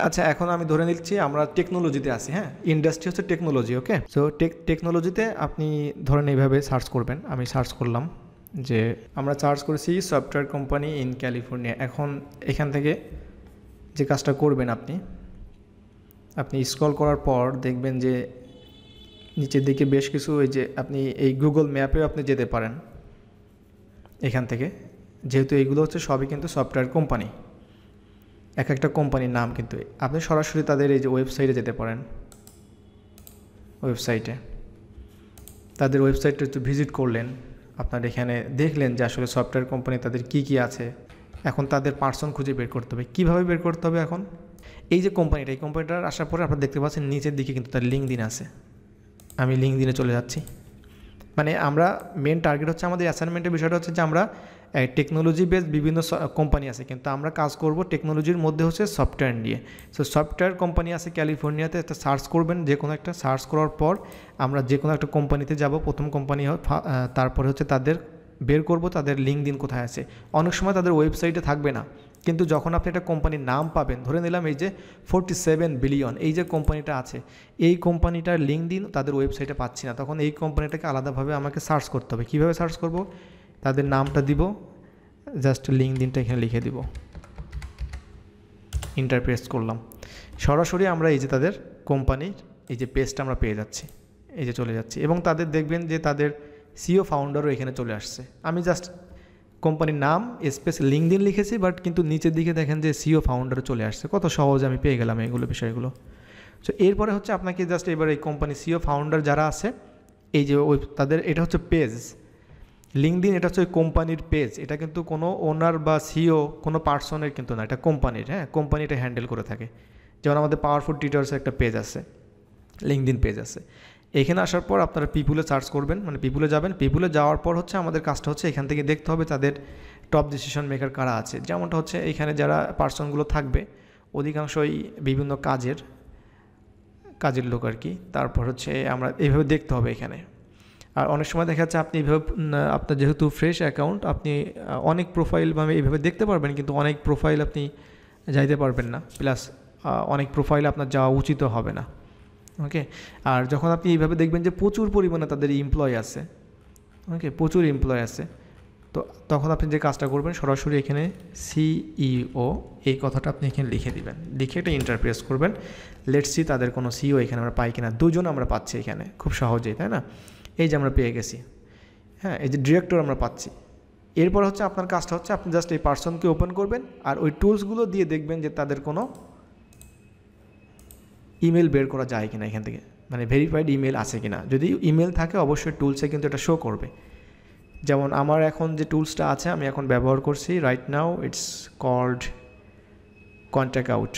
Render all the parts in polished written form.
আচ্ছা, এখন আমি ধরে নিচ্ছি আমরা টেকনোলজিতে আছি। হ্যাঁ, ইন্ডাস্ট্রি হচ্ছে টেকনোলজি। ওকে, সো টেকনোলজিতে আপনি ধরেন এইভাবে সার্চ করবেন। আমি সার্চ করলাম যে আমরা সার্চ করেছি সফটওয়্যার কোম্পানি ইন ক্যালিফোর্নিয়া। এখন এখান থেকে যে কাজটা করবেন আপনি স্ক্রল করার পর দেখবেন যে নিচের দিকে বেশ কিছু, এই যে আপনি এই গুগল ম্যাপেও আপনি যেতে পারেন এখান থেকে, যেহেতু এইগুলো হচ্ছে সবই কিন্তু সফটওয়্যার কোম্পানি, এক একটা কোম্পানির নাম। কিন্তু আপনি সরাসরি তাদের এই যে ওয়েবসাইটে যেতে পারেন। তাদের ওয়েবসাইটটা একটু ভিজিট করলেন, আপনার এখানে দেখলেন যে আসলে সফটওয়্যার কোম্পানি তাদের কি আছে। এখন তাদের পার্সন খুঁজে বের করতে হবে। কীভাবে বের করতে হবে? এখন এই যে এই কোম্পানিটার আসার পরে আপনারা দেখতে পাচ্ছেন নিচের দিকে কিন্তু তার লিঙ্কডিন আছে। আমি লিঙ্কডিনে চলে যাচ্ছি। মানে আমরা মেন টার্গেট হচ্ছে আমাদের অ্যাসাইনমেন্টের বিষয়টা হচ্ছে যে আমরা টেকনোলজি বেস বিভিন্ন কোম্পানি আছে, কিন্তু আমরা কাজ করব টেকনোলজির মধ্যে হচ্ছে সফটওয়্যার নিয়ে। সো সফটওয়্যার কোম্পানি আছে ক্যালিফোর্নিয়াতে, একটা সার্চ করবেন, যে কোনো একটা সার্চ করার পর আমরা যে কোনো একটা কোম্পানিতে যাব, প্রথম কোম্পানি তারপরে হচ্ছে তাদের বের করব তাদের লিঙ্কডিন কোথায় আছে। অনেক সময় তাদের ওয়েবসাইটে থাকবে না, কিন্তু যখন আপনি একটা কোম্পানির নাম পাবেন, ধরে নিলাম এই যে 47 বিলিয়ন এই যে কোম্পানিটা আছে, এই কোম্পানিটার লিঙ্কডিন তাদের ওয়েবসাইটে পাচ্ছি না, তখন এই কোম্পানিটাকে আলাদাভাবে আমাকে সার্চ করতে হবে। কীভাবে সার্চ করব? তাদের নামটা দিব, জাস্ট লিঙ্কডিনটা এখানে লিখে দিব, এন্টার প্রেস করলাম, সরাসরি আমরা এই যে তাদের কোম্পানির এই যে পেজটা আমরা পেয়ে যাচ্ছি, এই যে চলে যাচ্ছি। এবং তাদের দেখবেন যে তাদের সিও ফাউন্ডারও এখানে চলে আসছে। আমি জাস্ট কোম্পানির নাম স্পেস লিঙ্কডিন লিখেছি, বাট কিন্তু নিচের দিকে দেখেন যে সিও ফাউন্ডারও চলে আসছে। কত সহজে আমি পেয়ে গেলাম এগুলো বিষয়গুলো। সো এরপরে হচ্ছে আপনাকে জাস্ট এবার এই কোম্পানি সিও ফাউন্ডার যারা আছে, এই যে তাদের এটা হচ্ছে পেজ লিঙ্কডিন, এটা হচ্ছে কোম্পানির পেজ। এটা কিন্তু কোনো ওনার বা সিও কোনো পার্সনের কিন্তু না, এটা কোম্পানির। হ্যাঁ, কোম্পানি এটা হ্যান্ডেল করে থাকে। যেমন আমাদের পাওয়ারফুল টিউটার্সের একটা পেজ আছে, লিঙ্কডিন পেজ আছে। এখানে আসার পর আপনারা পিপুলে সার্চ করবেন, মানে পিপুলে যাবেন। পিপুলে যাওয়ার পর হচ্ছে আমাদের কাজটা হচ্ছে এখান থেকে দেখতে হবে তাদের টপ ডিসিশন মেকার কারা আছে। যেমনটা হচ্ছে এখানে যারা পার্সনগুলো থাকবে অধিকাংশই বিভিন্ন কাজের লোক আর কি। তারপর হচ্ছে আমরা এইভাবে দেখতে হবে এখানে। আর অনেক সময় দেখা যাচ্ছে আপনি এইভাবে আপনার যেহেতু ফ্রেশ অ্যাকাউন্ট, আপনি অনেক প্রোফাইল মানে এইভাবে দেখতে পারবেন, কিন্তু অনেক প্রোফাইল আপনি যাইতে পারবেন না, প্লাস অনেক প্রোফাইল আপনার যাওয়া উচিত হবে না। ওকে, আর যখন আপনি এইভাবে দেখবেন যে প্রচুর পরিমাণে তাদের এমপ্লয় আছে, ওকে, প্রচুর এমপ্লয় আছে, তো তখন আপনি যে কাজটা করবেন সরাসরি এখানে সিইও এই কথাটা আপনি এখানে লিখে দিবেন, লিখে এটা ইন্টারপ্রেস করবেন। লেটস সি তাদের কোনো সিইও এখানে আমরা পাই কিনা। দুজন আমরা পাচ্ছি এখানে খুব সহজেই, তাই না? এই যে আমরা পেয়ে গেছি। হ্যাঁ, এই যে ডিরেক্টর আমরা পাচ্ছি। এরপর হচ্ছে আপনার কাজটা হচ্ছে আপনি জাস্ট এই পার্সনকে ওপেন করবেন আর ওই টুলসগুলো দিয়ে দেখবেন যে তাদের কোনো ইমেল বের করা যায় কিনা এখান থেকে, মানে ভেরিফাইড ইমেল আছে কিনা। যদি ইমেল থাকে অবশ্যই টুলসে কিন্তু এটা শো করবে। যেমন আমার এখন যে টুলসটা আছে আমি এখন ব্যবহার করছি right now, it's called contact out.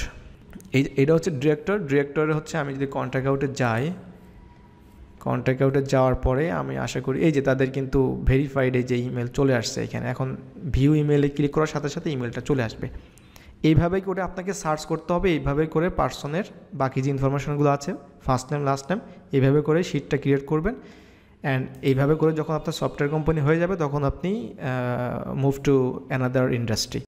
এটা হচ্ছে ডিরেক্টরে হচ্ছে আমি যদি কন্ট্যাক্ট আউটে যাই, কন্ট্যাক্ট আউটে যাওয়ার পরে আমি আশা করি এই যে তাদের কিন্তু ভেরিফাইড এই যে ইমেল চলে আসছে এখানে। এখন ভিউ ইমেলে ক্লিক করার সাথে সাথে ইমেলটা চলে আসবে। এইভাবেই করে আপনাকে সার্চ করতে হবে, এইভাবে করে পার্সনের বাকি যে ইনফরমেশনগুলো আছে, ফার্স্ট নেম লাস্ট নেম, এইভাবে করে শিটটা ক্রিয়েট করবেন। অ্যান্ড এইভাবে করে যখন আপনার সফটওয়্যার কোম্পানি হয়ে যাবে তখন আপনি মুভ টু অ্যানাদার ইন্ডাস্ট্রি।